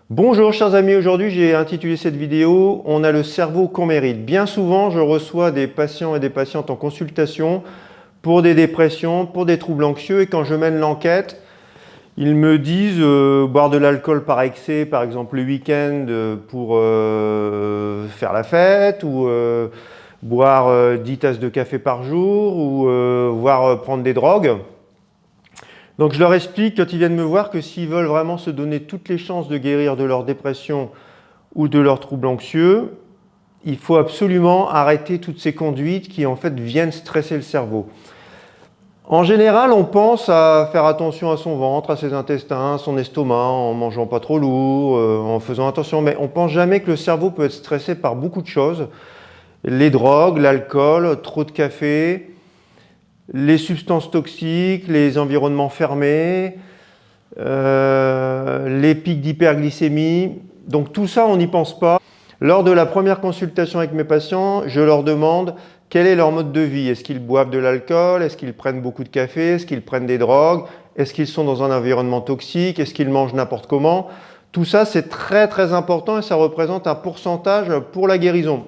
Bonjour chers amis, aujourd'hui j'ai intitulé cette vidéo « On a le cerveau qu'on mérite ». Bien souvent je reçois des patients et des patientes en consultation pour des dépressions, pour des troubles anxieux et quand je mène l'enquête, ils me disent boire de l'alcool par excès, par exemple le week-end pour faire la fête ou boire 10 tasses de café par jour ou voire prendre des drogues. Donc je leur explique quand ils viennent me voir que s'ils veulent vraiment se donner toutes les chances de guérir de leur dépression ou de leur trouble anxieux, il faut absolument arrêter toutes ces conduites qui en fait viennent stresser le cerveau. En général, on pense à faire attention à son ventre, à ses intestins, à son estomac, en mangeant pas trop lourd, en faisant attention, mais on pense jamais que le cerveau peut être stressé par beaucoup de choses. Les drogues, l'alcool, trop de café, les substances toxiques, les environnements fermés, les pics d'hyperglycémie. Donc tout ça, on n'y pense pas. Lors de la première consultation avec mes patients, je leur demande quel est leur mode de vie. Est-ce qu'ils boivent de l'alcool? Est-ce qu'ils prennent beaucoup de café? Est-ce qu'ils prennent des drogues? Est-ce qu'ils sont dans un environnement toxique? Est-ce qu'ils mangent n'importe comment? Tout ça, c'est très très important et ça représente un pourcentage pour la guérison.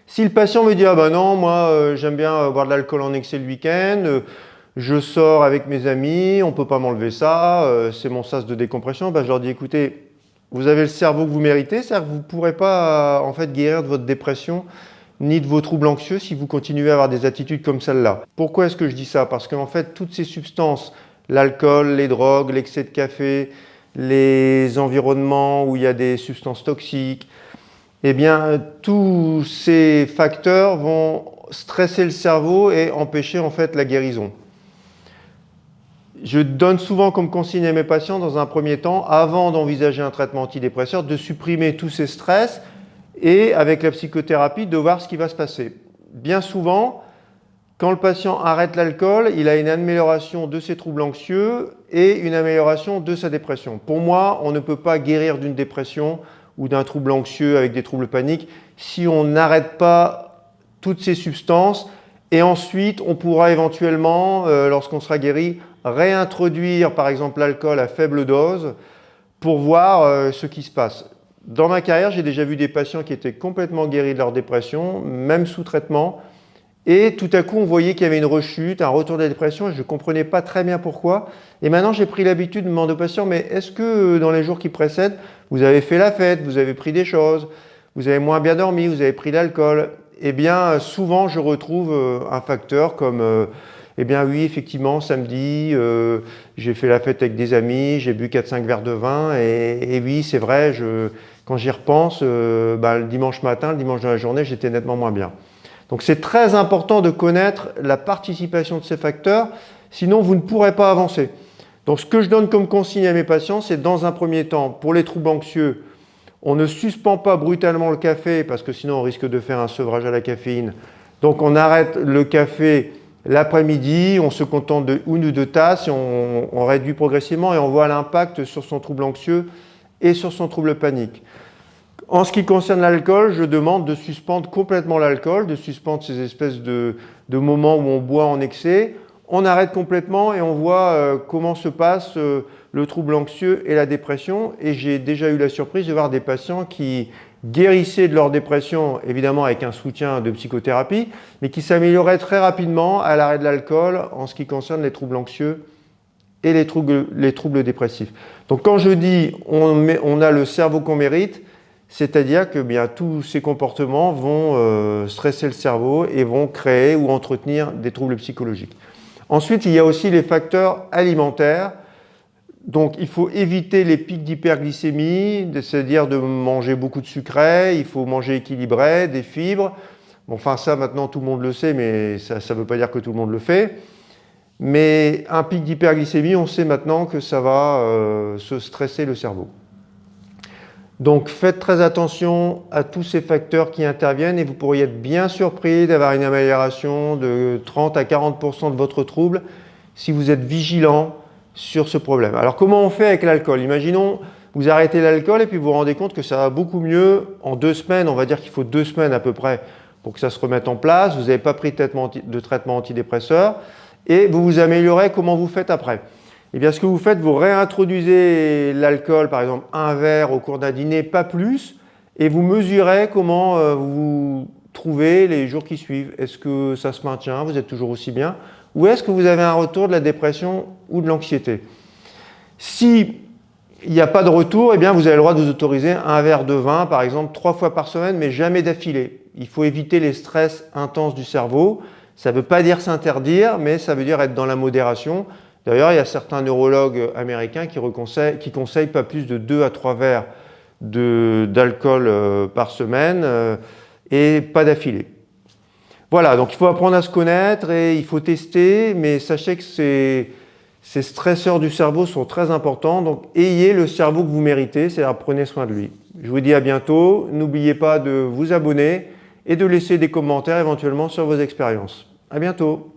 Si le patient me dit « Ah ben non, moi j'aime bien boire de l'alcool en excès le week-end, je sors avec mes amis, on ne peut pas m'enlever ça, c'est mon sas de décompression », ben je leur dis « Écoutez, vous avez le cerveau que vous méritez, c'est-à-dire que vous ne pourrez pas en fait guérir de votre dépression ni de vos troubles anxieux si vous continuez à avoir des attitudes comme celle-là. » Pourquoi est-ce que je dis ça? Parce qu'en fait, toutes ces substances, l'alcool, les drogues, l'excès de café, les environnements où il y a des substances toxiques, eh bien, tous ces facteurs vont stresser le cerveau et empêcher en fait la guérison. Je donne souvent comme consigne à mes patients, dans un premier temps, avant d'envisager un traitement antidépresseur, de supprimer tous ces stress et, avec la psychothérapie, de voir ce qui va se passer. Bien souvent, quand le patient arrête l'alcool, il a une amélioration de ses troubles anxieux et une amélioration de sa dépression. Pour moi, on ne peut pas guérir d'une dépression ou d'un trouble anxieux avec des troubles paniques si on n'arrête pas toutes ces substances et ensuite on pourra éventuellement, lorsqu'on sera guéri, réintroduire par exemple l'alcool à faible dose pour voir ce qui se passe. Dans ma carrière, j'ai déjà vu des patients qui étaient complètement guéris de leur dépression, même sous traitement, et tout à coup on voyait qu'il y avait une rechute, un retour de la dépression et je ne comprenais pas très bien pourquoi. Et maintenant j'ai pris l'habitude de demander aux patients, mais est-ce que dans les jours qui précèdent, vous avez fait la fête, vous avez pris des choses, vous avez moins bien dormi, vous avez pris de l'alcool? Eh bien souvent je retrouve un facteur comme eh bien oui effectivement samedi j'ai fait la fête avec des amis, j'ai bu 4-5 verres de vin et oui c'est vrai, quand j'y repense, le dimanche matin, le dimanche de la journée j'étais nettement moins bien. Donc c'est très important de connaître la participation de ces facteurs, sinon vous ne pourrez pas avancer. Donc ce que je donne comme consigne à mes patients, c'est dans un premier temps, pour les troubles anxieux, on ne suspend pas brutalement le café parce que sinon on risque de faire un sevrage à la caféine. Donc on arrête le café l'après-midi, on se contente de 1 ou 2 tasses, et on réduit progressivement et on voit l'impact sur son trouble anxieux et sur son trouble panique. En ce qui concerne l'alcool, je demande de suspendre complètement l'alcool, de suspendre ces espèces de moments où on boit en excès. On arrête complètement et on voit comment se passe le trouble anxieux et la dépression. Et j'ai déjà eu la surprise de voir des patients qui guérissaient de leur dépression, évidemment avec un soutien de psychothérapie, mais qui s'amélioraient très rapidement à l'arrêt de l'alcool en ce qui concerne les troubles anxieux et les troubles dépressifs. Donc quand je dis on a le cerveau qu'on mérite, c'est-à-dire que bien, tous ces comportements vont stresser le cerveau et vont créer ou entretenir des troubles psychologiques. Ensuite, il y a aussi les facteurs alimentaires. Donc, il faut éviter les pics d'hyperglycémie, c'est-à-dire de manger beaucoup de sucré, il faut manger équilibré, des fibres. Bon, enfin, ça, maintenant, tout le monde le sait, mais ça ne veut pas dire que tout le monde le fait. Mais un pic d'hyperglycémie, on sait maintenant que ça va se stresser le cerveau. Donc faites très attention à tous ces facteurs qui interviennent et vous pourriez être bien surpris d'avoir une amélioration de 30 à 40% de votre trouble si vous êtes vigilant sur ce problème. Alors comment on fait avec l'alcool? Imaginons vous arrêtez l'alcool et puis vous vous rendez compte que ça va beaucoup mieux en 2 semaines. On va dire qu'il faut 2 semaines à peu près pour que ça se remette en place. Vous n'avez pas pris de traitement antidépresseur et vous vous améliorez. Comment vous faites après? Eh bien, ce que vous faites, vous réintroduisez l'alcool, par exemple un verre au cours d'un dîner, pas plus, et vous mesurez comment vous trouvez les jours qui suivent. Est-ce que ça se maintient, vous êtes toujours aussi bien, ou est-ce que vous avez un retour de la dépression ou de l'anxiété? Si il n'y a pas de retour, eh bien, vous avez le droit de vous autoriser un verre de vin, par exemple, 3 fois par semaine, mais jamais d'affilée. Il faut éviter les stress intenses du cerveau. Ça ne veut pas dire s'interdire, mais ça veut dire être dans la modération. D'ailleurs, il y a certains neurologues américains qui conseillent pas plus de 2 à 3 verres d'alcool par semaine et pas d'affilée. Voilà, donc il faut apprendre à se connaître et il faut tester, mais sachez que ces stresseurs du cerveau sont très importants, donc ayez le cerveau que vous méritez, c'est-à-dire prenez soin de lui. Je vous dis à bientôt, n'oubliez pas de vous abonner et de laisser des commentaires éventuellement sur vos expériences. À bientôt.